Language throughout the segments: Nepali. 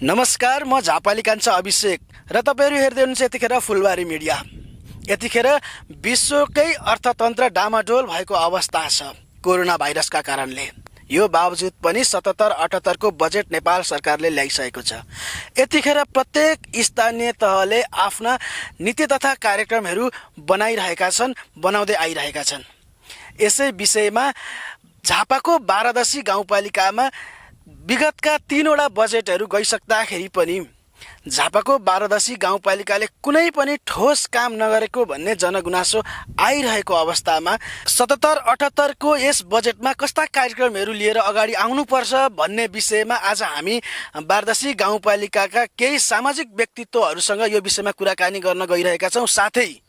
नमस्कार, म झापाली कान्छा अभिषेक र तपाईँहरू हेर्दै हुनुहुन्छ यतिखेर फुलबारी मिडिया। यतिखेर विश्वकै अर्थतन्त्र डामाडोल भएको अवस्था छ कोरोना भाइरसका कारणले। यो बावजुद पनि 77-78 को बजेट नेपाल सरकारले ल्याइसकेको छ। यतिखेर प्रत्येक स्थानीय तहले आफ्ना नीति तथा कार्यक्रमहरू बनाउँदै आइरहेका छन्। यसै विषयमा झापाको बारादशी गाउँपालिकामा विगतका 3वटा बजेटहरू गइसक्दाखेरि पनि झापाको बारादशी गाउँपालिकाले कुनै पनि ठोस काम नगरेको भन्ने जनगुनासो आइरहेको अवस्थामा 77-78 को यस बजेटमा कस्ता कार्यक्रमहरू लिएर अगाडि आउनुपर्छ भन्ने विषयमा आज हामी बारादशी गाउँपालिकाका केही सामाजिक व्यक्तित्वहरूसँग यो विषयमा कुराकानी गर्न गइरहेका छौँ। साथै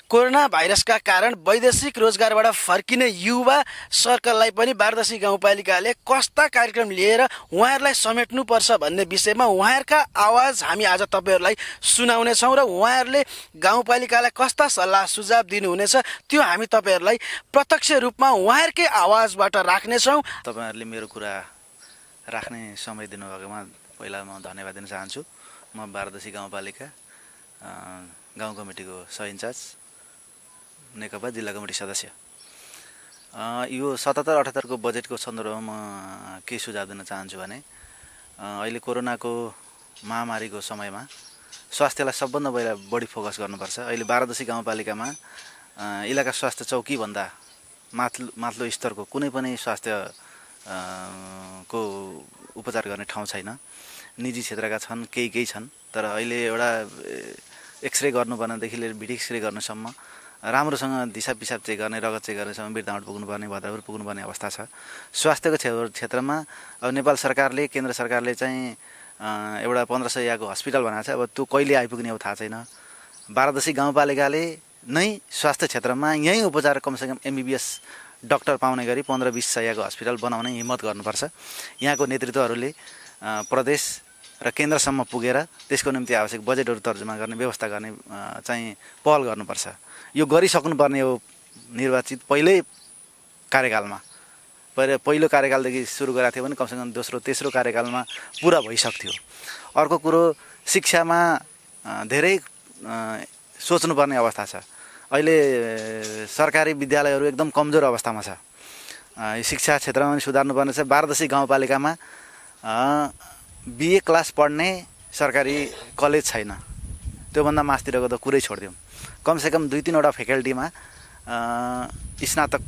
कोरोना भाइरसका कारण वैदेशिक रोजगारबाट फर्किने युवा सर्कललाई पनि बारादशी गाउँपालिकाले कस्ता कार्यक्रम लिएर उहाँहरूलाई समेट्नुपर्छ भन्ने विषयमा उहाँहरूका आवाज हामी आज तपाईँहरूलाई सुनाउनेछौँ र उहाँहरूले गाउँपालिकालाई कस्ता सल्लाह सुझाव दिनुहुनेछ त्यो हामी तपाईँहरूलाई प्रत्यक्ष रूपमा उहाँहरूकै आवाजबाट राख्नेछौँ। तपाईँहरूले मेरो कुरा राख्ने समय दिनुभएकोमा पहिला म धन्यवाद दिन चाहन्छु। म बारादशी गाउँपालिका गाउँ कमिटीको सह इन्चार्ज नेकपा जिल्ला कमिटी सदस्य। यो 77-78 को बजेटको सन्दर्भमा म के सुझाव दिन चाहन्छु भने अहिले कोरोनाको महामारीको समयमा स्वास्थ्यलाई सबभन्दा बढी फोकस गर्नुपर्छ। अहिले बारादशी गाउँपालिकामा इलाका स्वास्थ्य चौकीभन्दा माथिल्लो स्तरको कुनै पनि स्वास्थ्य को उपचार गर्ने ठाउँ छैन। निजी क्षेत्रका छन्, केही छन्, तर अहिले एउटा एक्सरे गर्नुपर्नेदेखि लिएर भिडी एक्सरे गर्नेसम्म, राम्रोसँग दिसा पिसाब चेक गर्ने, रगत चेक गर्नेसम्म बिरतामट पुग्नुपर्ने, भद्रपुर पुग्नुपर्ने अवस्था छ। स्वास्थ्यको क्षेत्रमा अब नेपाल सरकारले, केन्द्र सरकारले चाहिँ एउटा 1500 याको हस्पिटल बनाएको छ। अब त्यो कहिले आइपुग्ने हो थाहा छैन। बारादशी गाउँपालिकाले नै स्वास्थ्य क्षेत्रमा यहीँ उपचार कमसेकम MBBS डाक्टर पाउने गरी 15-20 सयको हस्पिटल बनाउने हिम्मत गर्नुपर्छ। यहाँको नेतृत्वहरूले प्रदेश र केन्द्रसम्म पुगेर त्यसको निम्ति आवश्यक बजेटहरू तर्जुमा गर्ने व्यवस्था गर्ने चाहिँ पहल गर्नुपर्छ। यो गरिसक्नुपर्ने हो निर्वाचित पहिलो कार्यकालदेखि सुरु गरेको थियो भने कमसेकम दोस्रो तेस्रो कार्यकालमा पुरा भइसक्थ्यो। अर्को कुरो, शिक्षामा धेरै सोच्नुपर्ने अवस्था छ। अहिले सरकारी विद्यालयहरू एकदम कमजोर अवस्थामा छ। शिक्षा क्षेत्रमा पनि सुधार्नुपर्ने छ। बारादशी गाउँपालिकामा BA क्लास पढ्ने सरकारी कलेज छैन। त्योभन्दा मास्तिरको त कुरै छोडिदिउँ। कमसेकम 2-3वटा फ्याकल्टीमा स्नातक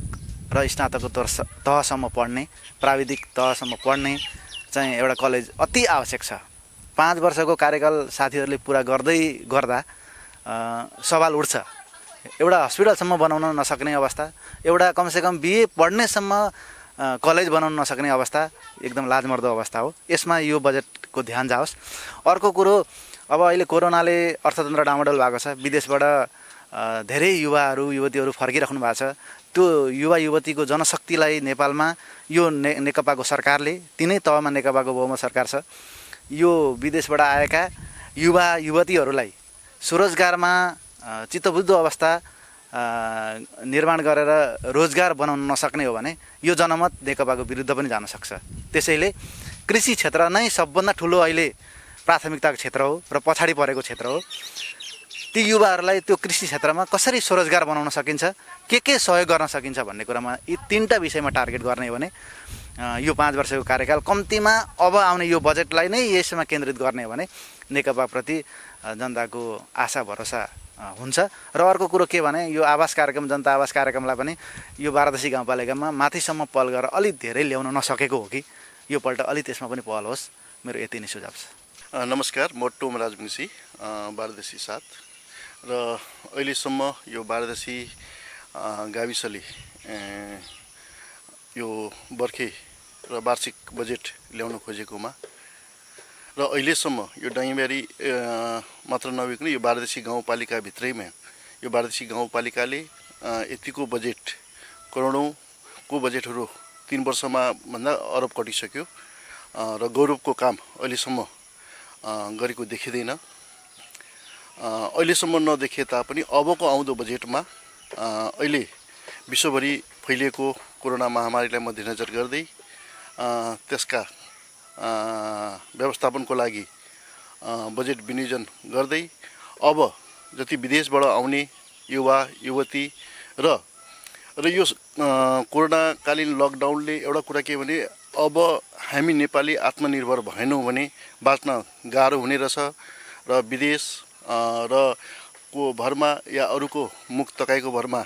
र स्नातकोत्तर तहसम्म पढ्ने, प्राविधिक तहसम्म पढ्ने चाहिँ एउटा कलेज अति आवश्यक छ। 5 वर्षको कार्यकाल साथीहरूले पुरा गर्दा सवाल उठ्छ। एउटा हस्पिटलसम्म बनाउन नसक्ने अवस्था, एउटा कमसेकम BA पढ्नेसम्म कलेज बनाउन नसक्ने अवस्था एकदम लाजमर्दो अवस्था हो। यसमा यो बजेटको ध्यान जाओस्। अर्को कुरो, अब अहिले कोरोनाले अर्थतन्त्र डामाडोल भएको छ। विदेशबाट धेरै युवाहरू युवतीहरू फर्किराख्नु भएको छ। त्यो युवा युवतीको जनशक्तिलाई नेपालमा यो नेकपाको सरकारले, तिनै तहमा नेकपाको बहुमत सरकार छ, यो विदेशबाट आएका युवा युवतीहरूलाई स्वरोजगारमा चित्तबुद्ध अवस्था निर्माण गरेर रोजगार बनाउन नसक्ने हो भने यो जनमत नेकपाको विरुद्ध पनि जान सक्छ। त्यसैले कृषि क्षेत्र नै सबभन्दा ठुलो अहिले प्राथमिकताको क्षेत्र हो र पछाडि परेको क्षेत्र हो। ती युवाहरूलाई त्यो कृषि क्षेत्रमा कसरी स्वरोजगार बनाउन सकिन्छ, के सहयोग गर्न सकिन्छ भन्ने कुरामा यी 3टा विषयमा टार्गेट गर्ने हो भने यो 5 वर्षको कार्यकाल कम्तीमा अब आउने यो बजेटलाई नै यसमा केन्द्रित गर्ने हो भने नेकपाप्रति जनताको आशा भरोसा हुन्छ। र अर्को कुरो के भने यो आवास कार्यक्रम, जनता आवास कार्यक्रमलाई पनि यो बारादशी गाउँपालिकामा माथिसम्म पहल गरेर अलिक धेरै ल्याउन नसकेको हो कि यो पल्ट अलिक त्यसमा पनि पहल होस्। मेरो यति नै सुझाव छ। नमस्कार, म टोम राजवंशी, बारादशी 7 र अहिलेसम्म यो बारादशी गाविसले यो बर्खे र वार्षिक बजेट ल्याउन खोजेकोमा र अहिलेसम्म यो डाइँबारी मात्र नभइकन यो बारादशी गाउँपालिकाभित्रैमा यो बारादशी गाउँपालिकाले यतिको बजेट, करोडौँको बजेटहरू 3 वर्षमा भन्दा अरब कटिसक्यो र गौरवको काम अहिलेसम्म गरेको देखिँदैन। अहिलेसम्म नदेखिए तापनि अबको आउँदो बजेटमा अहिले विश्वभरि फैलिएको कोरोना महामारीलाई मध्यनजर गर्दै त्यसका व्यवस्थापनको लागि बजेट विनियोजन गर्दै अब जति विदेशबाट आउने युवा युवती र यो कोरोनाकालीन लकडाउनले एउटा कुरा के भने अब हामी नेपाली आत्मनिर्भर भएनौँ भने बाँच्न गाह्रो हुने रहेछ र विदेश र को भरमा या अरूको मुख तकाइको भरमा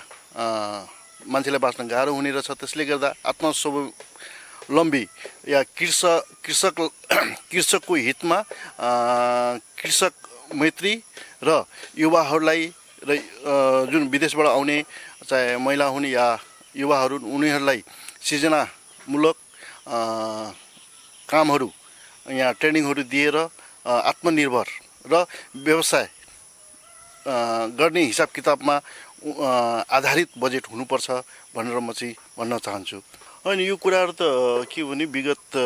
मान्छेलाई बाँच्न गाह्रो हुने रहेछ। त्यसले गर्दा आत्मस्वावलम्बी या कृषकको हितमा कृषक मैत्री र युवाहरूलाई र जुन विदेशबाट आउने चाहे महिला हुन् या युवाहरू उनीहरूलाई सिर्जनामूलक कामहरू यहाँ ट्रेनिङहरू दिएर आत्मनिर्भर र व्यवसाय गर्ने हिसाब किताबमा आधारित बजेट हुनुपर्छ भनेर म चाहिँ भन्न चाहन्छु। अनि यो कुराहरू त के भने विगत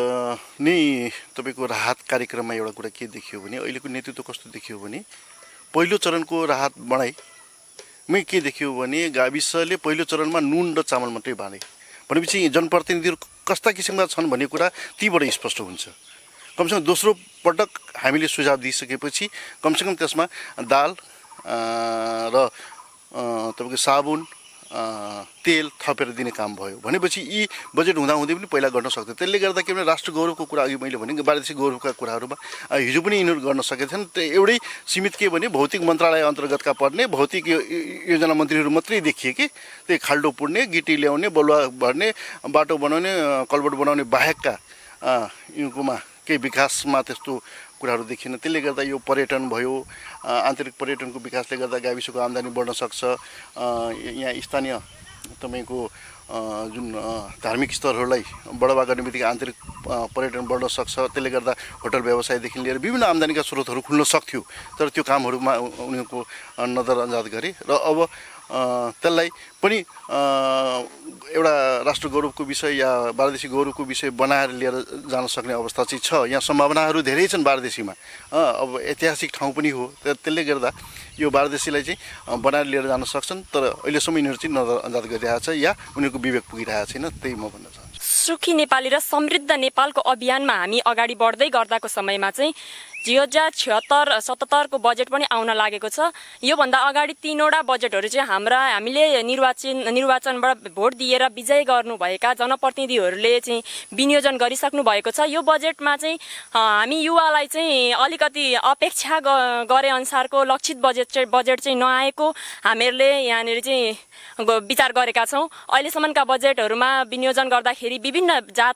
नै तपाईँको राहत कार्यक्रममा एउटा कुरा के देखियो भने अहिलेको नेतृत्व कस्तो देखियो भने पहिलो चरणको राहत बढाइमै के देखियो भने गाविसले पहिलो चरणमा नुन र चामल मात्रै बाँडे भनेपछि जनप्रतिनिधिहरू कस्ता किसिमका छन् भन्ने कुरा तीबाट स्पष्ट हुन्छ। कमसेकम दोस्रो पटक हामीले सुझाव दिइसकेपछि कमसेकम त्यसमा दाल र तपाईँको साबुन तेल थपेर दिने काम भयो भनेपछि यी बजेट हुँदाहुँदै पनि पहिला गर्न सक्थ्यो। त्यसले गर्दा के भने राष्ट्र गौरवको कुरा अघि मैले भने वार्षिक गौरवका कुराहरूमा हिजो पनि यिनीहरू गर्न सकेका थिएन। एउटै सीमित के भने भौतिक मन्त्रालय अन्तर्गतका पर्ने भौतिक योजना मन्त्रीहरू मात्रै देखिए कि त्यही खाल्डो पुर्ने गिटी ल्याउने बलुवा भर्ने बाटो बनाउने कल्भर्ट बनाउने बाहेकका यिनीहरूकोमा केही विकासमा त्यस्तो कुराहरू देखिन। त्यसले गर्दा यो पर्यटन भयो आन्तरिक पर्यटनको विकासले गर्दा गाविसको आम्दानी बढ्न सक्छ। यहाँ स्थानीय तपाईँको जुन धार्मिक स्थलहरूलाई बढावा गर्ने बित्तिकै आन्तरिक पर्यटन बढ्न सक्छ। त्यसले गर्दा होटल व्यवसायदेखि लिएर विभिन्न आम्दानीका स्रोतहरू खुल्न सक्थ्यो। तर त्यो कामहरूमा उनीहरूको नजरअन्दाज गरे र अब त्यसलाई पनि एउटा राष्ट्र गौरवको विषय या बारदेशी गौरवको विषय बनाएर लिएर जान सक्ने अवस्था चाहिँ छ। यहाँ सम्भावनाहरू धेरै छन् बारदेशीमा। अब ऐतिहासिक ठाउँ पनि हो। त्यसले गर्दा यो बारदेशीलाई चाहिँ बनाएर लिएर जान सक्छन्। तर अहिलेसम्म यिनीहरू चाहिँ नजरअन्दाज गरिरहेको छ या उनीहरूको विवेक पुगिरहेको छैन। त्यही म भन्न चाहन्छु। सुखी नेपाली र समृद्ध नेपालको अभियानमा हामी अगाडि बढ्दै गर्दाको समयमा चाहिँ 2076-77 को बजेट पनि आउन लागेको छ। योभन्दा अगाडि 3वटा बजेटहरू चाहिँ हामीले निर्वाचनबाट भोट दिएर विजय गर्नुभएका जनप्रतिनिधिहरूले चाहिँ विनियोजन गरिसक्नु भएको छ। यो बजेटमा चाहिँ हामी युवालाई चाहिँ अलिकति अपेक्षा गरे अनुसारको लक्षित बजेट चाहिँ नआएको हामीहरूले यहाँनिर चाहिँ विचार गरेका छौँ। अहिलेसम्मका बजेटहरूमा विनियोजन गर्दाखेरि विभिन्न जात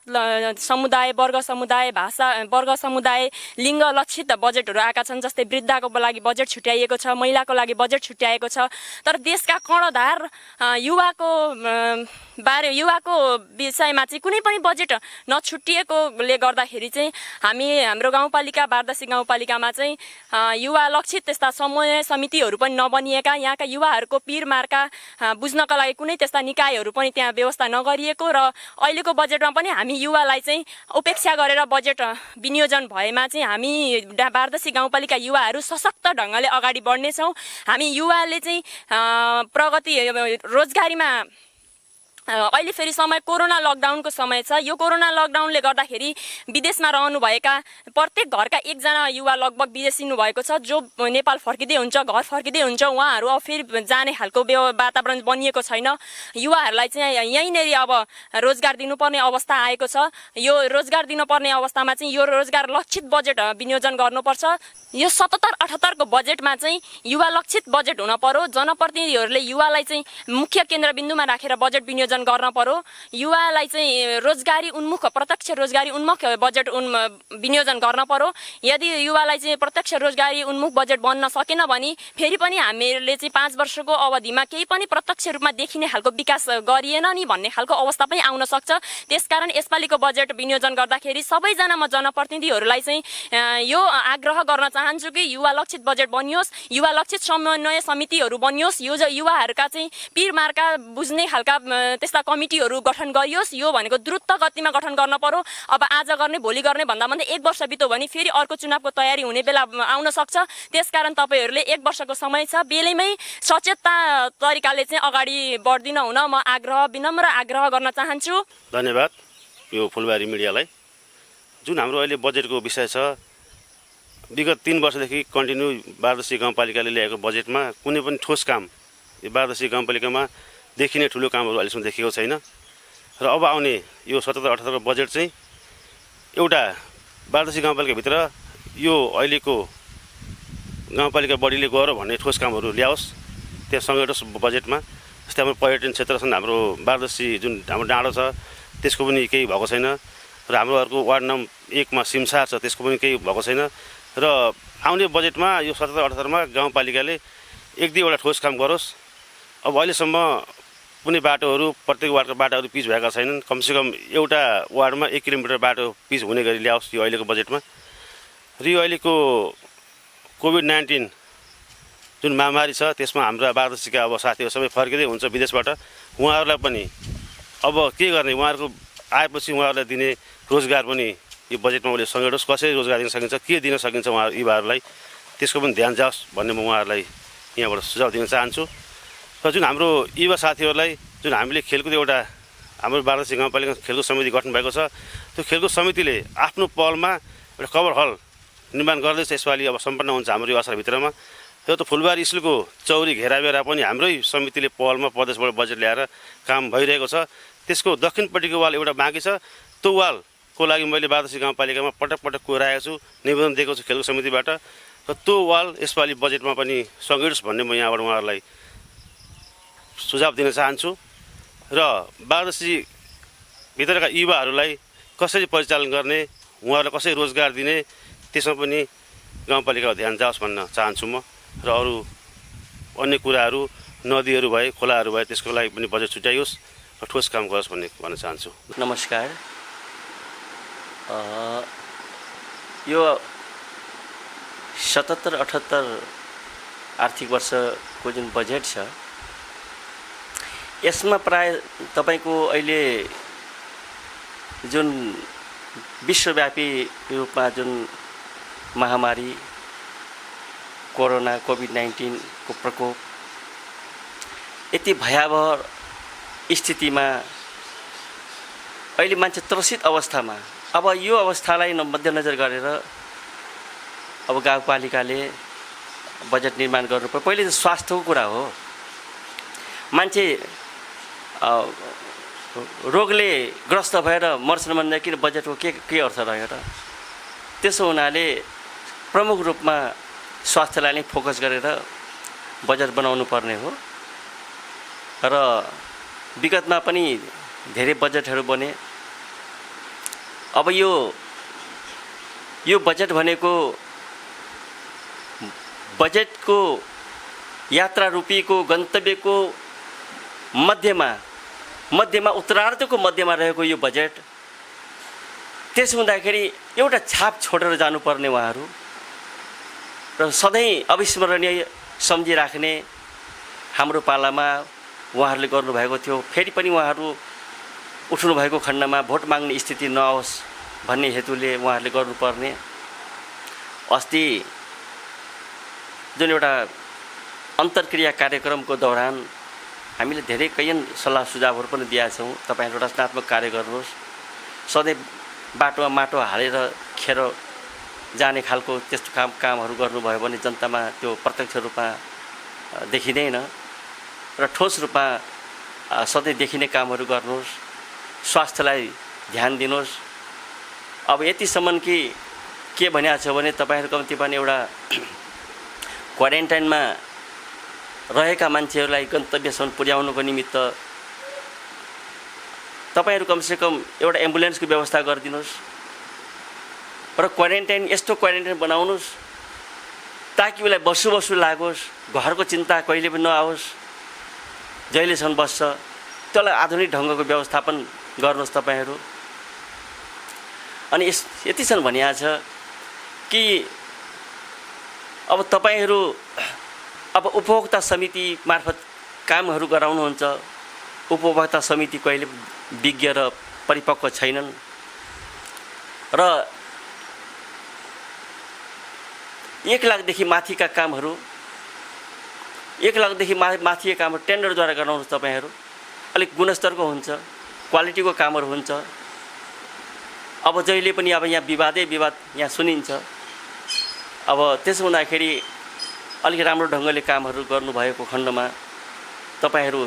समुदाय वर्ग समुदाय भाषा वर्ग समुदाय लिङ्ग लक्षित बजेटहरू आएका छन्। जस्तै वृद्धको लागि बजेट छुट्याइएको छ, महिलाको लागि बजेट छुट्याइएको छ। तर देशका कर्णधार युवाको विषयमा चाहिँ कुनै पनि बजेट नछुट्टिएकोले गर्दाखेरि चाहिँ हाम्रो गाउँपालिका बारदशी गाउँपालिकामा चाहिँ युवा लक्षित त्यस्ता समूह समितिहरू पनि नबनिएका, यहाँका युवाहरूको पीर मार्का बुझ्नका लागि कुनै त्यस्ता निकायहरू पनि त्यहाँ व्यवस्था नगरिएको र अहिलेको बजेटमा पनि हामी युवालाई चाहिँ उपेक्षा गरेर बजेट विनियोजन भएमा चाहिँ हामी बारदशी गाउँपालिका युवाहरू सशक्त ढङ्गले अगाडि बढ्नेछौँ। हामी युवाले चाहिँ प्रगति रोजगारीमा अहिले फेरि समय कोरोना लकडाउनको समय छ। यो कोरोना लकडाउनले गर्दाखेरि विदेशमा रहनुभएका प्रत्येक घरका एकजना युवा लगभग विदेशिनु भएको छ। जो नेपाल फर्किँदै हुन्छ, घर फर्किँदै हुन्छ, उहाँहरू अब फेरि जाने खालको वातावरण बनिएको छैन। युवाहरूलाई चाहिँ यहीँनेरि अब रोजगार दिनुपर्ने अवस्था आएको छ। यो रोजगार दिनुपर्ने अवस्थामा चाहिँ यो रोजगार लक्षित बजेट विनियोजन गर्नुपर्छ। यो 77-78 को बजेटमा चाहिँ युवा लक्षित बजेट हुन पर्यो। जनप्रतिनिधिहरूले युवालाई चाहिँ मुख्य केन्द्रबिन्दुमा राखेर बजेट विनियोजन गर्न पर्यो। युवालाई चाहिँ रोजगारी उन्मुख प्रत्यक्ष रोजगारी उन्मुख बजेट विनियोजन गर्न पर्यो। यदि युवालाई चाहिँ प्रत्यक्ष रोजगारी उन्मुख बजेट बन्न सकेन भने फेरि पनि हामीले चाहिँ 5 वर्षको अवधिमा केही पनि प्रत्यक्ष रूपमा देखिने खालको विकास गरिएन नि भन्ने खालको अवस्था पनि आउन सक्छ। त्यसकारण यसपालिको बजेट विनियोजन गर्दाखेरि सबैजना म जनप्रतिनिधिहरूलाई चाहिँ यो आग्रह गर्न चाहन्छु कि युवा लक्षित बजेट बनियोस्, युवा लक्षित समन्वय समितिहरू बनियोस्, यो युवाहरूका चाहिँ पीर मार्का बुझ्ने खालका त्यस्ता कमिटीहरू गठन गरियोस्। यो भनेको द्रुत गतिमा गठन गर्न पर्यो। अब आज गर्ने भोलि गर्ने भन्दा 1 वर्ष बित्यो भने फेरि अर्को चुनावको तयारी हुने बेला आउन सक्छ। त्यसकारण तपाईहरूले 1 वर्षको समय छ, बेलैमै सचेतता तरिकाले चाहिँ अगाडि बढ्दिन हुन म विनम्र आग्रह गर्न चाहन्छु। धन्यवाद यो फुलबारी मिडियालाई। जुन हाम्रो अहिले बजेटको विषय छ, विगत 3 वर्षदेखि कन्टिन्यू बारदशी गाउँपालिकाले ल्याएको बजेटमा कुनै पनि ठोस काम यो बारदशी गाउँपालिकामा देखिने ठुलो कामहरू अहिलेसम्म देखिएको छैन। र अब आउने यो 77-78 बजेट चाहिँ एउटा बारदशी गाउँपालिकाभित्र यो अहिलेको गाउँपालिका बढीले गएर भन्ने ठोस कामहरू ल्याओस्, त्यहाँ समेटोस् बजेटमा। जस्तै हाम्रो पर्यटन क्षेत्र छन्, हाम्रो बारदशी जुन हाम्रो डाँडो छ त्यसको पनि केही भएको छैन, र हाम्रो अर्को वार्ड नम्बर 1 मा सिमसार छ त्यसको पनि केही भएको छैन। र आउने बजेटमा यो 77-78 मा गाउँपालिकाले 1-2 ठोस काम गरोस्। अब अहिलेसम्म कुनै बाटोहरू प्रत्येक वार्डका बाटोहरू पिच भएका छैनन्, कमसेकम एउटा वार्डमा 1 किलोमिटर बाटो पिच हुने गरी ल्याओस् यो अहिलेको बजेटमा। र यो अहिलेको कोभिड-19 जुन महामारी छ त्यसमा हाम्रा बारदशीका अब साथीहरू सबै फर्किँदै हुन्छ विदेशबाट, उहाँहरूलाई पनि अब के गर्ने, उहाँहरूको आएपछि उहाँहरूलाई दिने रोजगार पनि यो बजेटमा उसले समेटोस्। कसरी रोजगार दिन सकिन्छ, के दिन सकिन्छ उहाँ युवाहरूलाई, त्यसको पनि ध्यान जाओस् भन्ने म उहाँहरूलाई यहाँबाट सुझाव दिन चाहन्छु। र जुन हाम्रो युवा साथीहरूलाई जुन हामीले खेलकुद एउटा हाम्रो बारदशी गाउँपालिका खेलकुद समिति गठन भएको छ, त्यो खेलकुद समितिले आफ्नो पहलमा एउटा कभर हल निर्माण गर्दैछ। यसपालि अब सम्पन्न हुन्छ हाम्रो यो असारभित्रमा। त्यो त फुलबारी स्कुलको चौरी घेराबेरा पनि हाम्रै समितिले पहलमा प्रदेशबाट बजेट ल्याएर काम भइरहेको छ। त्यसको दक्षिणपट्टिको वाल एउटा बाँकी छ, त्यो वालको लागि मैले बारदशी गाउँपालिकामा पटक पटक कोराएको छु, निवेदन दिएको छु खेलकुद समितिबाट। र त्यो वाल यसपालि बजेटमा पनि समेटोस् भन्ने म यहाँबाट उहाँहरूलाई सुझाव दिन चाहन्छु। र बारदशी भित्रका युवाहरूलाई कसरी परिचालन गर्ने, उहाँहरूलाई कसरी रोजगार दिने, त्यसमा पनि गाउँपालिकाको ध्यान जाओस् भन्न चाहन्छु म। र अरू अन्य कुराहरू नदीहरू भए खोलाहरू भए त्यसको लागि पनि बजेट छुट्याइयोस् र ठोस काम गरोस् भन्न चाहन्छु। नमस्कार। यो 77-78 आर्थिक वर्षको जुन बजेट छ यसमा प्राय तपाईको अहिले जुन विश्वव्यापी रूपमा जुन महामारी कोरोना कोभिड-19 को प्रकोप यति भयावह स्थितिमा अहिले मान्छे त्रसित अवस्थामा अब यो अवस्थालाई मध्यनजर गरेर अब गाउँपालिकाले बजेट निर्माण गर्नुपर्छ। पहिले त स्वास्थ्यको कुरा हो, मान्छे रोगले ग्रस्त भएर मर्छन् भन्दा किन बजेटको के अर्थ रह्यो र? त्यसो हुनाले प्रमुख रूपमा स्वास्थ्यलाई नै फोकस गरेर बजेट बनाउनु पर्ने हो। र विगतमा पनि धेरै बजेटहरू बने। अब यो बजेट भनेको बजेटको यात्रा रूपीको गन्तव्यको मध्यमा उत्तरार्धको मध्यमा रहेको यो बजेट, त्यसो हुँदाखेरि एउटा छाप छोडेर जानुपर्ने उहाँहरू र सधैँ अविस्मरणीय सम्झिराख्ने हाम्रो पालामा उहाँहरूले गर्नुभएको थियो। फेरि पनि उहाँहरू उठ्नुभएको खण्डमा भोट माग्ने स्थिति नआओस् भन्ने हेतुले उहाँहरूले गर्नुपर्ने। अस्ति जुन एउटा अन्तर्क्रिया कार्यक्रमको दौरान हामीले धेरै कैयन सल्लाह सुझावहरू पनि दिएका छौँ। तपाईँहरू रचनात्मक कार्य गर्नुहोस्, सधैँ बाटोमा माटो हालेर खेर जाने खालको त्यस्तो कामहरू गर्नुभयो भने जनतामा त्यो प्रत्यक्ष रूपमा देखिँदैन र ठोस रूपमा सधैँ देखिने कामहरू गर्नुहोस्। स्वास्थ्यलाई ध्यान दिनुहोस्। अब यतिसम्म कि के भनेको छ भने तपाईँहरू कम्ती पनि एउटा क्वारेन्टाइनमा रहेका मान्छेहरूलाई गन्तव्यसम्म पुर्याउनुको निमित्त तपाईँहरू कमसेकम एउटा एम्बुलेन्सको व्यवस्था गरिदिनुहोस् र क्वारेन्टाइन यस्तो क्वारेन्टाइन बनाउनुहोस् ताकि उसलाई बस्छु लागोस्, घरको चिन्ता कहिले पनि नआओस्, जहिलेसम्म बस्छ त्यसलाई आधुनिक ढङ्गको व्यवस्थापन गर्नुहोस् तपाईँहरू। अनि यतिसम्म भनिएको छ कि अब तपाईँहरू अब उपभोक्ता समिति मार्फत कामहरू गराउनुहुन्छ। उपभोक्ता समिति कहिले विज्ञ र परिपक्व छैनन् र 1 लाखदेखि माथिका कामहरू 1 लाखदेखि माथिका कामहरू टेन्डरद्वारा गराउनुहोस्। तपाईँहरू अलिक गुणस्तरको हुन्छ, क्वालिटीको कामहरू हुन्छ। अब जहिले पनि अब यहाँ विवादै विवाद यहाँ सुनिन्छ। अब त्यसो हुँदाखेरि अलिक राम्रो ढङ्गले कामहरू गर्नुभएको खण्डमा तपाईँहरू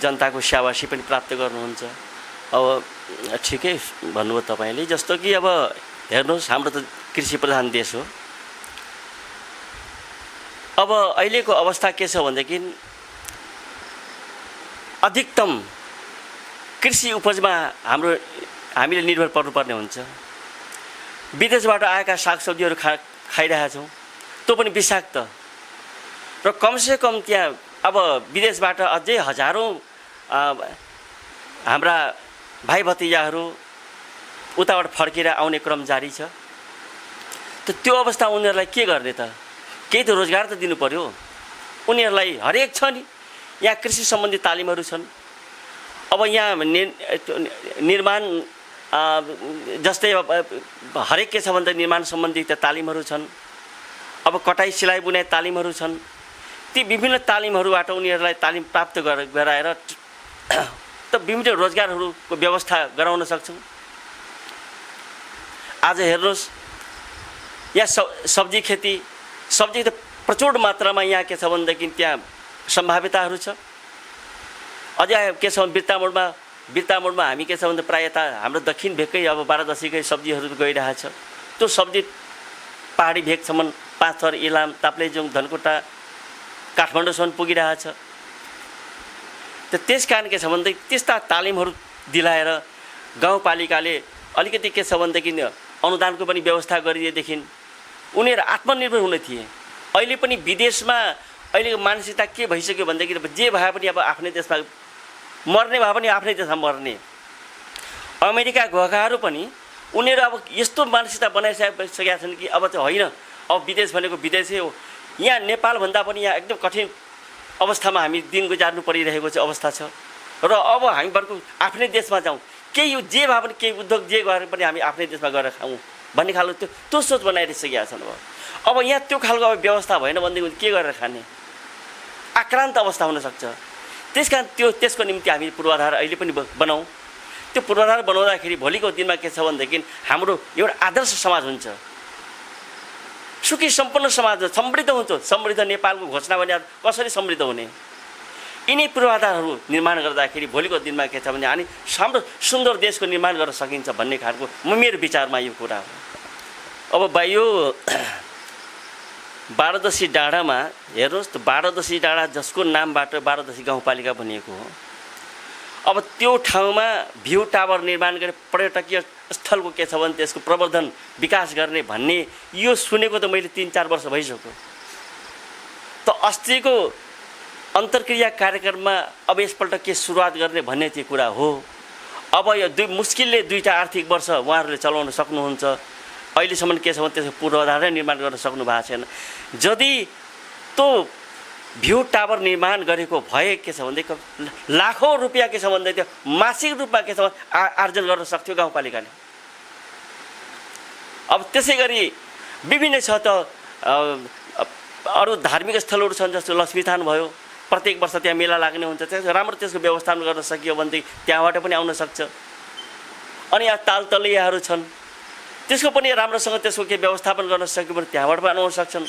जनताको स्याबासी पनि प्राप्त गर्नुहुन्छ। अब ठिकै भन्नुभयो तपाईँले, जस्तो कि अब हेर्नुहोस् हाम्रो त कृषि प्रधान देश हो। अब अहिलेको अवस्था के छ भनेदेखि अधिकतम कृषि उपजमा हामीले निर्भर पर्नुपर्ने हुन्छ। विदेशबाट आएका सागसब्जीहरू खाइरहेका छौँ, त्यो पनि विषाक्त। र कमसेकम त्यहाँ अब विदेशबाट अझै हजारौँ हाम्रा भाइ भतिजाहरू उताबाट फर्केर आउने क्रम जारी छ। त्यो अवस्था उनीहरूलाई के गर्ने त? केही त रोजगार त दिनु पर्यो उनीहरूलाई। हरेक छ नि, यहाँ कृषि सम्बन्धी तालिमहरू छन्। अब यहाँ निर्माण जस्तै हरेक के छ भन्दा निर्माण सम्बन्धी त तालिमहरू छन्। अब कटाई सिलाइ बुनाइ तालिमहरू छन्। ती विभिन्न तालिमहरूबाट उनीहरूलाई तालिम प्राप्त गराएर त विभिन्न रोजगारहरूको व्यवस्था गराउन सक्छौँ। आज हेर्नुहोस् यहाँ सब्जी खेती त प्रचुर मात्रामा यहाँ के छ भनेदेखि त्यहाँ सम्भाव्यताहरू छ। अझै के छ भने बिर्तामोडमा हामी के छ भने प्रायः त हाम्रो दक्षिण भेगकै अब 12 दशीकै सब्जीहरू गइरहेछ। त्यो सब्जी पहाडी भेगसम्म 5 थर इलाम, ताप्लेजुङ, धनकुटा, काठमाडौँसम्म पुगिरहेछ। त त्यस कारण के छ भनेदेखि त्यस्ता तालिमहरू दिलाएर गाउँपालिकाले अलिकति के छ भनेदेखि अनुदानको पनि व्यवस्था गरिदिएदेखि उनीहरू आत्मनिर्भर हुने थिए। अहिले पनि विदेशमा अहिलेको मानसिकता के भइसक्यो भनेदेखि जे भए पनि अब आफ्नै देशमा मर्ने भए पनि आफ्नै देशमा मर्ने। अमेरिका गएकाहरू पनि उनीहरू अब यस्तो मानसिकता बनाइसकेका छन् कि अब चाहिँ होइन, अब विदेश भनेको विदेशै हो। यहाँ नेपालभन्दा पनि यहाँ एकदम कठिन अवस्थामा हामी दिन गुजार्नु परिरहेको चाहिँ अवस्था छ। र अब हामी बरु आफ्नै देशमा जाउँ, केही जे भए पनि केही उद्योग जे गरे पनि हामी आफ्नै देशमा गएर खाउँ भन्ने खालको त्यो सोच बनाइसकेका छन्। अब यहाँ त्यो खालको अब व्यवस्था भएन भनेदेखि के गरेर खाने? आक्रान्त अवस्था हुनसक्छ। त्यस कारण त्यसको निम्ति हामी पूर्वाधार अहिले पनि बनाऊँ। त्यो पूर्वाधार बनाउँदाखेरि भोलिको दिनमा के छ भनेदेखि हाम्रो एउटा आदर्श समाज हुन्छ, सुखी सम्पन्न समाज समृद्ध हुन्छ। समृद्ध नेपालको घोषणा भने कसरी समृद्ध हुने? यिनै पूर्वाधारहरू निर्माण गर्दाखेरि भोलिको दिनमा के छ भने हामी हाम्रो सुन्दर देशको निर्माण गर्न सकिन्छ भन्ने खालको मेरो विचारमा यो कुरा हो। अब यो 12 दशी डाँडामा हेर्नुहोस् त, 12 दशी डाँडा जसको नामबाट 12 दशी गाउँपालिका बनिएको हो। अब त्यो ठाउँमा भ्यू टावर निर्माण गरे पर्यटकीय स्थलको के छ भने त्यसको प्रवर्धन विकास गर्ने भन्ने यो सुनेको त मैले 3-4 वर्ष भइसक्यो। त अस्तिको अन्तर्क्रिया कार्यक्रममा अब यसपल्ट के सुरुवात गर्ने भन्ने त्यो कुरा हो। अब यो मुस्किलले 2टा आर्थिक वर्ष उहाँहरूले चलाउन सक्नुहुन्छ। अहिलेसम्म के छ भने त्यसको पूर्वाधार निर्माण गर्न सक्नु भएको छैन। यदि त्यो भ्यू टावर निर्माण गरेको भए के छ भनेदेखि लाखौँ रुपियाँ के छ भन्दै त्यो मासिक रूपमा के छ भने आर्जन गर्न सक्थ्यो गाउँपालिकाले। अब त्यसै गरी विभिन्न छ त अरू धार्मिक स्थलहरू छन्, जस्तो लक्ष्मीथान भयो, प्रत्येक वर्ष त्यहाँ मेला लाग्ने हुन्छ। राम्रो त्यसको व्यवस्थापन गर्न सकियो भनेदेखि त्यहाँबाट पनि आउन सक्छ। अनि यहाँ तालतलैयाहरू छन्, त्यसको पनि राम्रोसँग त्यसको के व्यवस्थापन गर्न सक्यो भने त्यहाँबाट पनि आउन सक्छन्।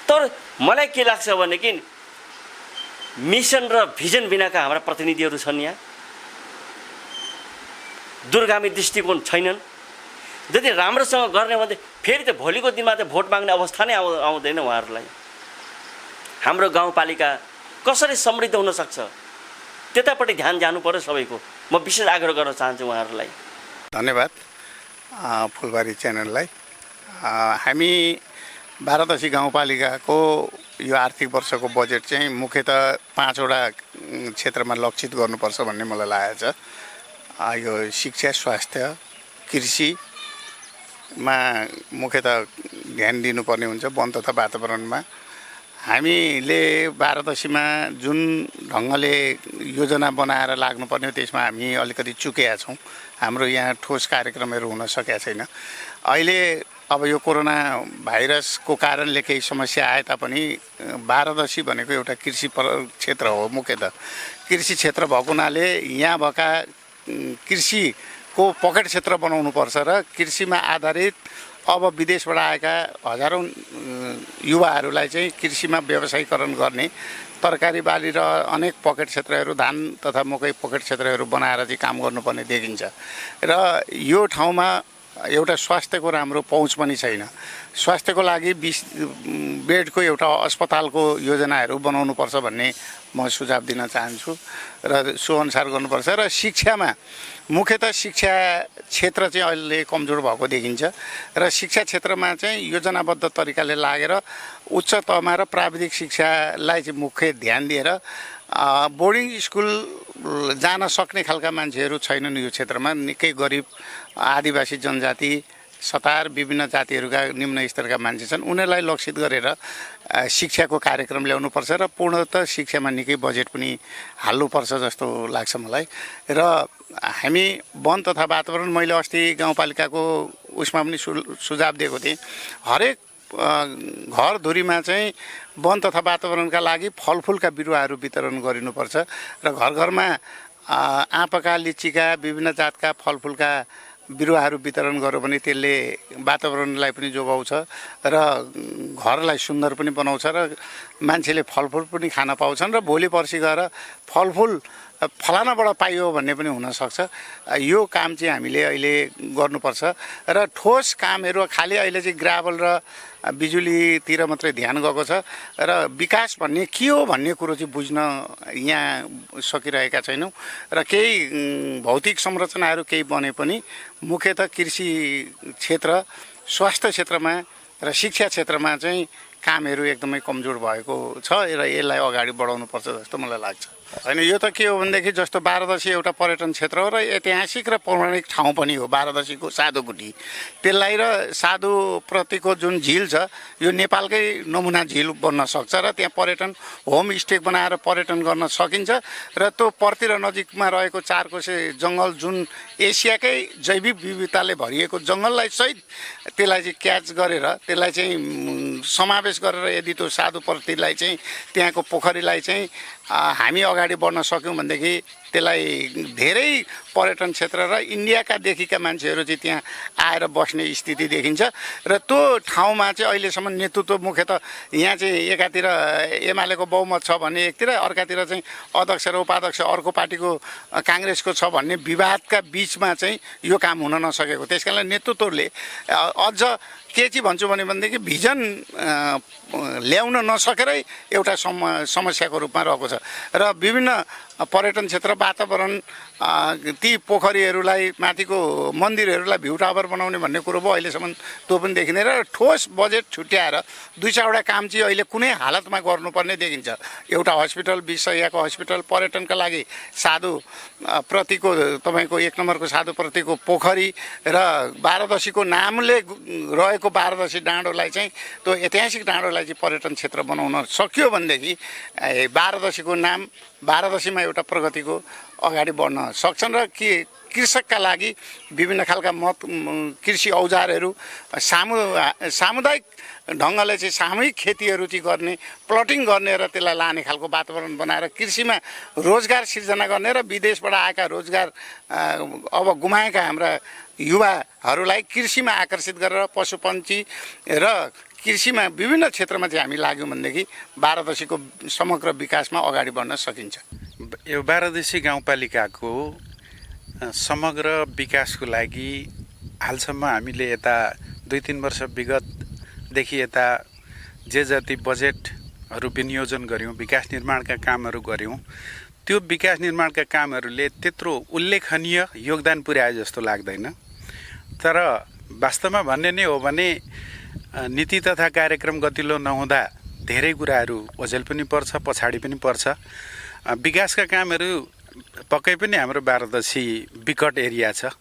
तर मलाई के लाग्छ भनेदेखि मिसन र भिजन बिनाका हाम्रा प्रतिनिधिहरू छन्, यहाँ दूरगामी दृष्टिकोण छैनन्। यदि राम्रोसँग गर्ने भने फेरि त भोलिको दिनमा त भोट माग्ने अवस्था नै आउँदैन उहाँहरूलाई। हाम्रो गाउँपालिका कसरी समृद्ध हुन सक्छ त्यतापट्टि ध्यान जानु पर्यो सबैको। म विशेष आग्रह गर्न चाहन्छु उहाँहरूलाई। धन्यवाद फुलबारी च्यानललाई। हामी 12 दशी गाउँपालिकाको यो आर्थिक वर्षको बजेट चाहिँ मुख्यतः 5वटा क्षेत्रमा लक्षित गर्नुपर्छ भन्ने मलाई लागेको छ। यो शिक्षा, स्वास्थ्य, कृषिमा मुख्यतः ध्यान दिनुपर्ने हुन्छ। वन तथा वातावरणमा हामीले 12 दशीमा जुन ढङ्गले योजना बनाएर लाग्नुपर्ने हो त्यसमा हामी अलिकति चुकेका छौँ। हाम्रो यहाँ ठोस कार्यक्रमहरू हुन सकेका छैन। अहिले अब यो कोरोना भाइरसको कारणले केही समस्या आए तापनि 12 दशी भनेको एउटा कृषि क्षेत्र हो। मुख्यतः कृषि क्षेत्र भएको हुनाले यहाँ भएका कृषिको को पकेट क्षेत्र बनाउनुपर्छ र कृषिमा आधारित अब विदेशबाट आएका हजारौँ युवाहरूलाई चाहिँ कृषिमा व्यवसायीकरण गर्ने तरकारी बाली र अनेक पकेट क्षेत्रहरू धान तथा मकै पकेट क्षेत्रहरू बनाएर चाहिँ काम गर्नुपर्ने देखिन्छ र यो ठाउँमा एउटा स्वास्थ्यको राम्रो पहुँच पनि छैन। स्वास्थ्यको लागि 20 बेडको एउटा अस्पतालको योजनाहरू बनाउनुपर्छ भन्ने म सुझाव दिन चाहन्छु र सोअनुसार गर्नुपर्छ। र शिक्षामा मुख्यतः शिक्षा क्षेत्र चाहिँ अहिले कमजोर भएको देखिन्छ र शिक्षा क्षेत्रमा चाहिँ योजनाबद्ध तरिकाले लागेर उच्च तहमा र प्राविधिक शिक्षालाई चाहिँ मुख्य ध्यान दिएर बोर्डिङ स्कुल जान सक्ने खालका मान्छेहरू छैनन् यो क्षेत्रमा। निकै गरिब आदिवासी जनजाति सतार विभिन्न जातिहरूका निम्न स्तरका मान्छे छन्, उनीहरूलाई लक्षित गरेर शिक्षाको कार्यक्रम ल्याउनुपर्छ र पूर्णतः शिक्षामा निकै बजेट पनि हाल्नुपर्छ जस्तो लाग्छ मलाई। र हामी वन तथा वातावरण, मैले अस्ति गाउँपालिकाको उसमा पनि सुझाव दिएको थिएँ, हरेक घरधुरीमा चाहिँ वन तथा वातावरणका लागि फलफुलका बिरुवाहरू वितरण गरिनुपर्छ र घर घरमा आँपका लिचीका विभिन्न जातका फलफुलका बिरुवाहरू वितरण गर्यो भने त्यसले वातावरणलाई पनि जोगाउँछ र घरलाई सुन्दर पनि बनाउँछ र मान्छेले फलफुल पनि खान पाउँछन् र भोलि पर्सि गएर फलफुल फलानाबाट पाइयो भन्ने पनि हुनसक्छ। यो काम चाहिँ हामीले अहिले गर्नुपर्छ र ठोस कामहरू खालि अहिले चाहिँ ग्राभल र बिजुलीतिर मात्रै ध्यान गएको छ र विकास भन्ने के हो भन्ने कुरो चाहिँ बुझ्न यहाँ सकिरहेका छैनौँ र केही भौतिक संरचनाहरू केही बने पनि मुख्यतः कृषि क्षेत्र, स्वास्थ्य क्षेत्रमा र शिक्षा क्षेत्रमा चाहिँ कामहरू एकदमै कमजोर भएको छ र यसलाई अगाडि बढाउनुपर्छ जस्तो मलाई लाग्छ। होइन, यो त के हो भनेदेखि जस्तो बारादशी एउटा पर्यटन क्षेत्र हो र ऐतिहासिक र पौराणिक ठाउँ पनि हो बारादशीको साधुकुटी। त्यसलाई र साधुप्रतिको जुन झिल छ यो नेपालकै नमुना झिल बन्न सक्छ र त्यहाँ पर्यटन होमस्टे बनाएर पर्यटन गर्न सकिन्छ र त्यो पर्ति र नजिकमा रहेको 4 कोसे जङ्गल जुन एसियाकै जैविक विविधताले भरिएको जङ्गललाई सहित त्यसलाई चाहिँ क्याच गरेर त्यसलाई चाहिँ समावेश गरेर यदि त्यो साधुप्रतिलाई चाहिँ त्यहाँको पोखरीलाई चाहिँ हामी अगाडि बढ्न सक्यौँ भनेदेखि त्यसलाई धेरै पर्यटन क्षेत्र र इन्डियाका देखिका मान्छेहरू चाहिँ त्यहाँ आएर बस्ने स्थिति देखिन्छ र त्यो ठाउँमा चाहिँ अहिलेसम्म नेतृत्व मुख्यतः यहाँ चाहिँ एकातिर एमालेको बहुमत छ भने एकतिर, अर्कातिर चाहिँ अध्यक्ष र उपाध्यक्ष अर्को पार्टीको काङ्ग्रेसको छ भन्ने विवादका बिचमा चाहिँ यो काम हुन नसकेको। त्यस कारणले नेतृत्वले अझ के चाहिँ भन्छु भनेदेखि भिजन ल्याउन नसकेरै एउटा समस्याको रूपमा रहेको छ र विभिन्न पर्यटन क्षेत्र, वातावरण, ती पोखरीहरूलाई, माथिको मन्दिरहरूलाई भ्यू टावर बनाउने भन्ने कुरो भयो अहिलेसम्म त्यो पनि देखिँदैन र ठोस बजेट छुट्याएर 2-4वटा काम चाहिँ अहिले कुनै हालतमा गर्नुपर्ने देखिन्छ। एउटा हस्पिटल, 20 शय्याको हस्पिटल, पर्यटनका लागि साधु प्रतिको तपाईँको 1 नम्बरको साधु प्रतिको पोखरी र बारादशीको नामले रहेको बारादशी डाँडोलाई चाहिँ त्यो ऐतिहासिक डाँडोलाई चाहिँ पर्यटन क्षेत्र बनाउन सकियो भनेदेखि बारादशीको नाम, बारादशीमा एउटा प्रगतिको अगाडि बढ्न सक्छन् र कृषकका लागि विभिन्न खालका कृषि औजारहरू सामुदायिक ढङ्गले चाहिँ सामूहिक खेतीहरू चाहिँ गर्ने, प्लटिङ गर्ने र त्यसलाई लाने खालको वातावरण बनाएर कृषिमा रोजगार सिर्जना गर्ने र विदेशबाट आएका रोजगार अब गुमाएका हाम्रा युवाहरूलाई कृषिमा आकर्षित गरेर पशुपन्छी र कृषिमा विभिन्न क्षेत्रमा चाहिँ हामी लाग्यौँ भनेदेखि बारादशीको समग्र विकासमा अगाडि बढ्न सकिन्छ। यो बारादशी गाउँपालिकाको समग्र विकासको लागि हालसम्म हामीले यता 2-3 वर्ष विगतदेखि यता जे जति बजेटहरू विनियोजन गऱ्यौँ, विकास निर्माणका कामहरू गऱ्यौँ, त्यो विकास निर्माणका कामहरूले त्यत्रो उल्लेखनीय योगदान पुर्याए जस्तो लाग्दैन। तर वास्तवमा भन्ने नै हो भने नीति तथा कार्यक्रम गतिलो नहुँदा धेरै कुराहरू ओझेल पनि पर्छ, पछाडि पनि पर्छ। विकासका कामहरू पक्कै पनि हाम्रो बारादशी विकट एरिया छ,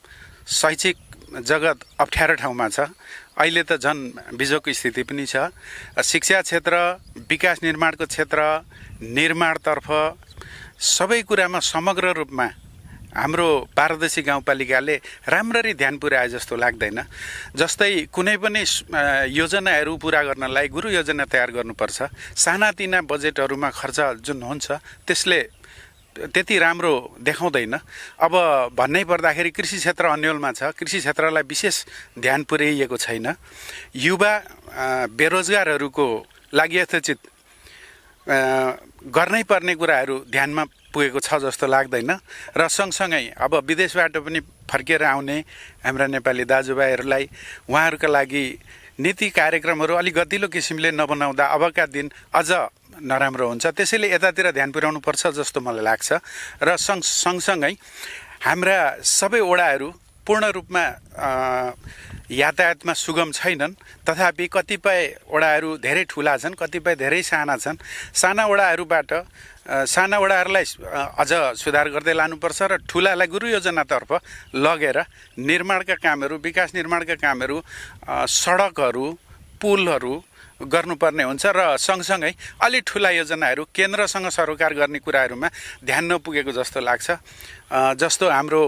शैक्षिक जगत अप्ठ्यारो ठाउँमा छ, अहिले त झन् बिजोको स्थिति पनि छ। शिक्षा क्षेत्र, विकास निर्माणको क्षेत्र, निर्माणतर्फ सबै कुरामा समग्र रूपमा हाम्रो बारादशी गाउँपालिकाले राम्ररी ध्यान पुर्याए जस्तो लाग्दैन। जस्तै कुनै पनि योजनाहरू पुरा गर्नलाई गुरु योजना तयार गर्नुपर्छ, सानातिना बजेटहरूमा खर्च जुन हुन्छ त्यसले त्यति राम्रो देखाउँदैन। अब भन्नै पर्दाखेरि कृषि क्षेत्र अन्यलमा छ, कृषि क्षेत्रलाई विशेष ध्यान पुर्याइएको छैन। युवा बेरोजगारहरूको लागि यथोचित गर्नै पर्ने कुराहरू ध्यानमा पुगेको छ जस्तो लाग्दैन। र सँगसँगै अब विदेशबाट पनि फर्केर आउने हाम्रा नेपाली दाजुभाइहरूलाई उहाँहरूका लागि नीति कार्यक्रमहरू अलिक गतिलो किसिमले नबनाउँदा अबका दिन अझ नराम्रो हुन्छ। त्यसैले यतातिर ध्यान पुर्याउनु पर्छ जस्तो मलाई लाग्छ। र सँगसँगै हाम्रा सबै वडाहरू पूर्ण रूपमा यातायातमा सुगम छैनन्, तथापि कतिपय वडाहरू धेरै ठुला छन्, कतिपय धेरै साना छन्। साना वडाहरूलाई अझ सुधार गर्दै लानुपर्छ र ठुलालाई गुरु योजनातर्फ लगेर निर्माणका कामहरू, विकास निर्माणका कामहरू, सडकहरू, पुलहरू गर्नुपर्ने हुन्छ। र सँगसँगै अलि ठुला योजनाहरू केन्द्रसँग सरोकार गर्ने कुराहरूमा ध्यान नपुगेको जस्तो लाग्छ। जस्तो हाम्रो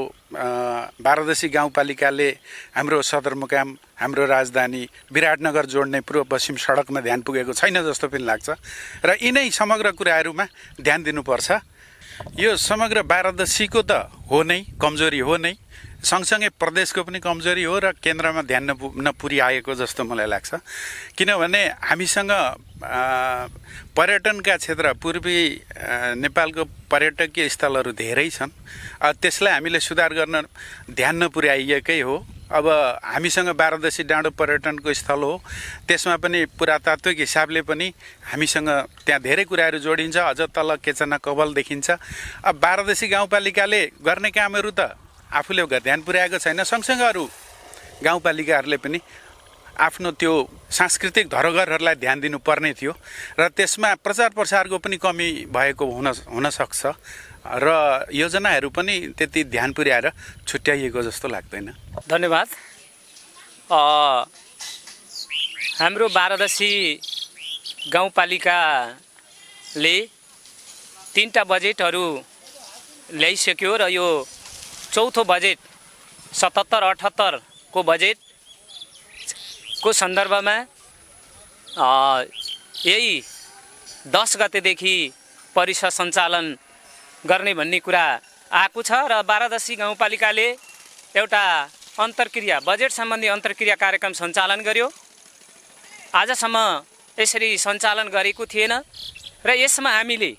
बारादशी गाउँपालिकाले हाम्रो सदरमुकाम, हाम्रो राजधानी विराटनगर जोड्ने पूर्व पश्चिम सडकमा ध्यान पुगेको छैन जस्तो पनि लाग्छ। र यिनै समग्र कुराहरूमा ध्यान दिनुपर्छ। यो समग्र बारादशीको त हो नै, कमजोरी हो नै, सँगसँगै प्रदेशको पनि कमजोरी हो र केन्द्रमा ध्यान नपुर्याएको जस्तो मलाई लाग्छ। किनभने हामीसँग पर्यटनका क्षेत्र, पूर्वी नेपालको पर्यटकीय स्थलहरू धेरै छन्। त्यसलाई हामीले सुधार गर्न ध्यान नपुर्याइएकै हो। अब हामीसँग बारादशी डाँडो पर्यटनको स्थल हो, त्यसमा पनि पुरातात्विक हिसाबले पनि हामीसँग त्यहाँ धेरै कुराहरू जोडिन्छ। अझ तल केचना कवल देखिन्छ। अब बारादशी गाउँपालिकाले गर्ने कामहरू त आफूले ध्यान पुर्याएको छैन। सँगसँगै अरू गाउँपालिकाहरूले पनि आफ्नो त्यो सांस्कृतिक धरोहरहरूलाई ध्यान दिनुपर्ने थियो र त्यसमा प्रचार प्रसारको पनि कमी भएको हुनसक्छ र योजनाहरू पनि त्यति ध्यान पुर्याएर छुट्याइएको जस्तो लाग्दैन। धन्यवाद। हाम्रो बारादशी गाउँपालिकाले 3टा बजेटहरू ल्याइसक्यो र यो चौथो बजेट 77-78 को बजेटको सन्दर्भमा यही 10 गतेदेखि परिषद सञ्चालन गर्ने भन्ने कुरा आएको छ र बारादशी गाउँपालिकाले एउटा अन्तर्क्रिया, बजेट सम्बन्धी अन्तर्क्रिया कार्यक्रम सञ्चालन गर्यो। आजसम्म यसरी सञ्चालन गरेको थिएन र यसमा हामीले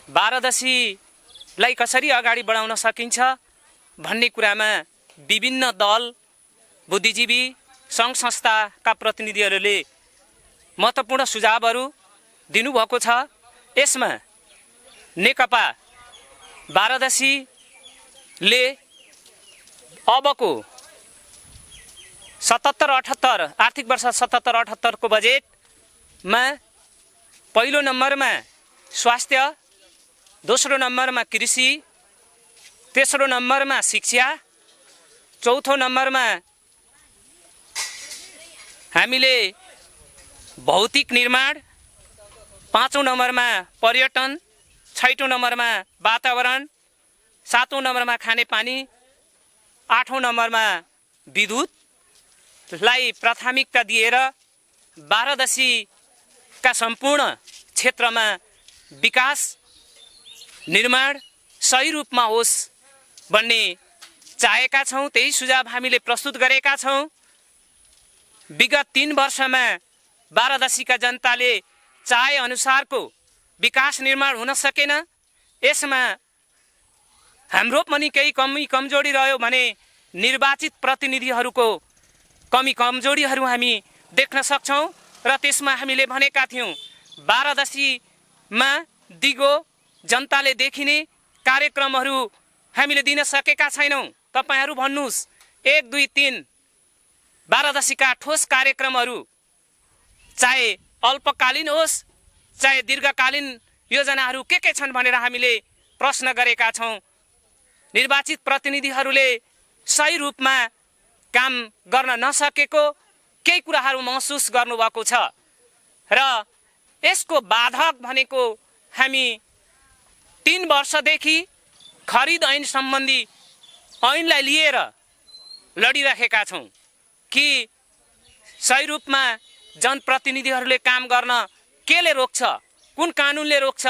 बारादशीलाई कसरी अगाडि बढाउन सकिन्छ भन्ने कुरामा विभिन्न दल, बुद्धिजीवी, सङ्घ संस्थाका प्रतिनिधिहरूले महत्त्वपूर्ण सुझावहरू दिनुभएको छ। यसमा नेकपा बारादशीले अबको 77-78 आर्थिक वर्ष 77-78 को बजेटमा पहिलो नम्बरमा स्वास्थ्य, दोस्रो नम्बरमा कृषि, तेस्रो नम्बरमा शिक्षा, चौथो नम्बरमा हामीले भौतिक निर्माण, पाँचौं नम्बरमा पर्यटन, छैटौं नम्बरमा वातावरण, सातौं नम्बरमा खानेपानी, आठौं नम्बरमा विद्युतलाई प्राथमिकता दिएर बारादशीका सम्पूर्ण क्षेत्रमा विकास निर्माण सही रूपमा होस् भन्ने चाहेका छौँ। त्यही सुझाव हामीले प्रस्तुत गरेका छौँ। विगत 3 वर्षमा बारादशीका जनताले चाहे अनुसारको विकास निर्माण हुन सकेन। यसमा हाम्रो पनि केही कमी कमजोरी रह्यो भने निर्वाचित प्रतिनिधिहरूको कमी कमजोरीहरू हामी देख्न सक्छौँ र त्यसमा हामीले भनेका थियौँ बारादशीमा दिगो जनताले देखिने कार्यक्रमहरू हामीले दिन सकेका छैनौँ। तपाईहरू भन्नुहोस् 1, 2, 3 बारादशीका ठोस कार्यक्रमहरू, चाहे अल्पकालीन होस् चाहे दीर्घकालीन योजनाहरू के छन् भनेर हामीले प्रश्न गरेका छौँ। निर्वाचित प्रतिनिधिहरूले सही रूपमा काम गर्न नसकेको केही कुराहरू महसुस गर्नुभएको छ र यसको बाधक भनेको हामी 3 वर्षदेखि खरिद ऐन सम्बन्धी ऐनलाई लिएर लडिरहेका छौँ कि सही रूपमा जनप्रतिनिधिहरूले काम गर्न केले रोक्छ, कुन कानुनले रोक्छ,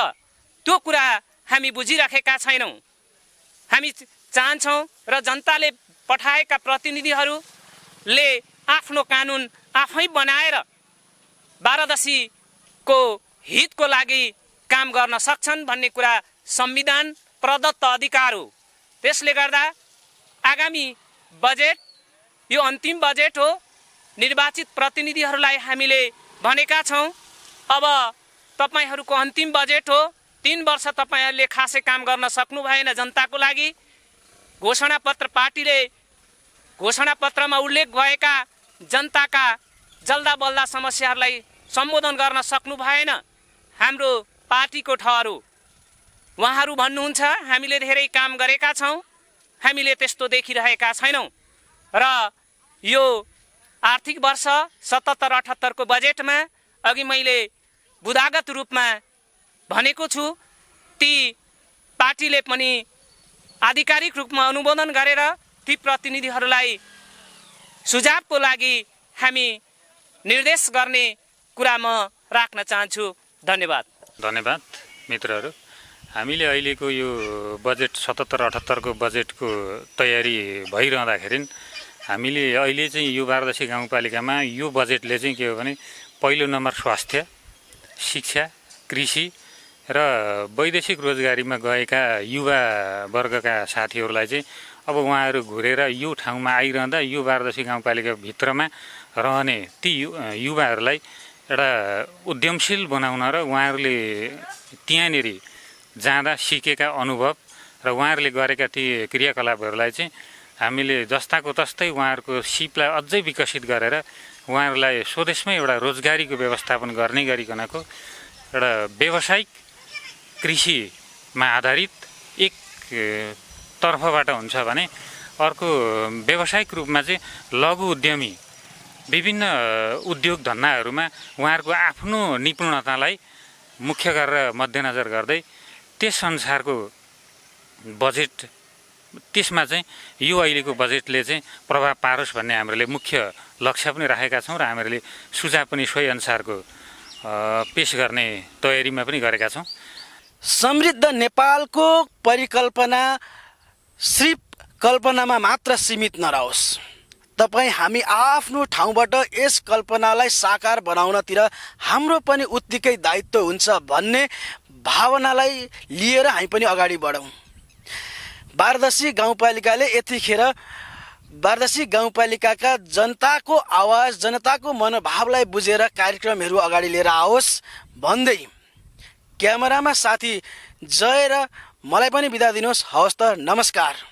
त्यो कुरा हामी बुझिराखेका छैनौँ। हामी चाहन्छौँ र जनताले पठाएका प्रतिनिधिहरूले आफ्नो कानुन आफै बनाएर बारादसीको हितको लागि काम गर्न सक्छन् भन्ने कुरा संविधान प्रदत्त अधिकार हो। त्यसले गर्दा आगामी बजेट यो अन्तिम बजेट हो। निर्वाचित प्रतिनिधिहरूलाई हामीले भनेका छौँ, अब तपाईहरूको अन्तिम बजेट हो। 3 वर्ष तपाईहरूले खासै काम गर्न सक्नु भएन जनताको लागि। घोषणापत्र पार्टीले घोषणापत्रमा उल्लेख भएका जनताका जल्दा बल्दा समस्याहरूलाई सम्बोधन गर्न सक्नु भएन। हाम्रो पार्टीको ठहर हो। उहाँहरू भन्नुहुन्छ हामीले धेरै काम गरेका छौँ, हामीले त्यस्तो देखिरहेका छैनौँ। र यो आर्थिक वर्ष 77-78 को बजेटमा अघि मैले बुदागत रूपमा भनेको छु, ती पार्टीले पनि आधिकारिक रूपमा अनुमोदन गरेर ती प्रतिनिधिहरूलाई सुझावको लागि हामी निर्देश गर्ने कुरा म राख्न चाहन्छु। धन्यवाद। धन्यवाद मित्रहरू। हामीले अहिलेको यो बजेट 77-78 को बजेटको तयारी भइरहँदाखेरि हामीले अहिले चाहिँ यो बारादसी गाउँपालिकामा यो बजेटले चाहिँ के हो भने पहिलो नम्बर स्वास्थ्य, शिक्षा, कृषि र वैदेशिक रोजगारीमा गएका युवा वर्गका साथीहरूलाई चाहिँ अब उहाँहरू घुरेर यो ठाउँमा आइरहँदा यो बारादसी गाउँपालिकाभित्रमा रहने ती युवाहरूलाई एउटा उद्यमशील बनाउन र उहाँहरूले त्यहाँनिर जाँदा सिकेका अनुभव र उहाँहरूले गरेका ती क्रियाकलापहरूलाई चाहिँ हामीले जस्ताको तस्तै उहाँहरूको सिपलाई अझै विकसित गरेर उहाँहरूलाई स्वदेशमै एउटा रोजगारीको व्यवस्थापन गर्ने गरिकनको एउटा व्यावसायिक कृषिमा आधारित एक तर्फबाट हुन्छ भने अर्को व्यावसायिक रूपमा चाहिँ लघु उद्यमी विभिन्न उद्योग धन्दाहरूमा उहाँहरूको आफ्नो निपुणतालाई मुख्य गरेर मध्यनजर गर्दै त्यस अनुसारको बजेट त्यसमा चाहिँ यो अहिलेको बजेटले चाहिँ प्रभाव पारोस् भन्ने हामीले मुख्य लक्ष्य पनि राखेका छौँ र हामीले सुझाव पनि सोही अनुसारको पेश गर्ने तयारीमा पनि गरेका छौँ। समृद्ध नेपालको परिकल्पना सिर्फ कल्पनामा मात्र सीमित नरहोस्। तपाईँ हामी आफ्नो ठाउँबाट यस कल्पनालाई साकार बनाउनतिर हाम्रो पनि उत्तिकै दायित्व हुन्छ भन्ने भावनालाई लिएर हामी पनि अगाडि बढौँ। बारादसी गाउँपालिकाले यतिखेर बारादसी गाउँपालिकाका जनताको आवाज, जनताको मनोभावलाई बुझेर कार्यक्रमहरू अगाडि लिएर आओस् भन्दै क्यामेरामा साथी जय र मलाई पनि बिदा दिनुहोस्। हवस् त, नमस्कार।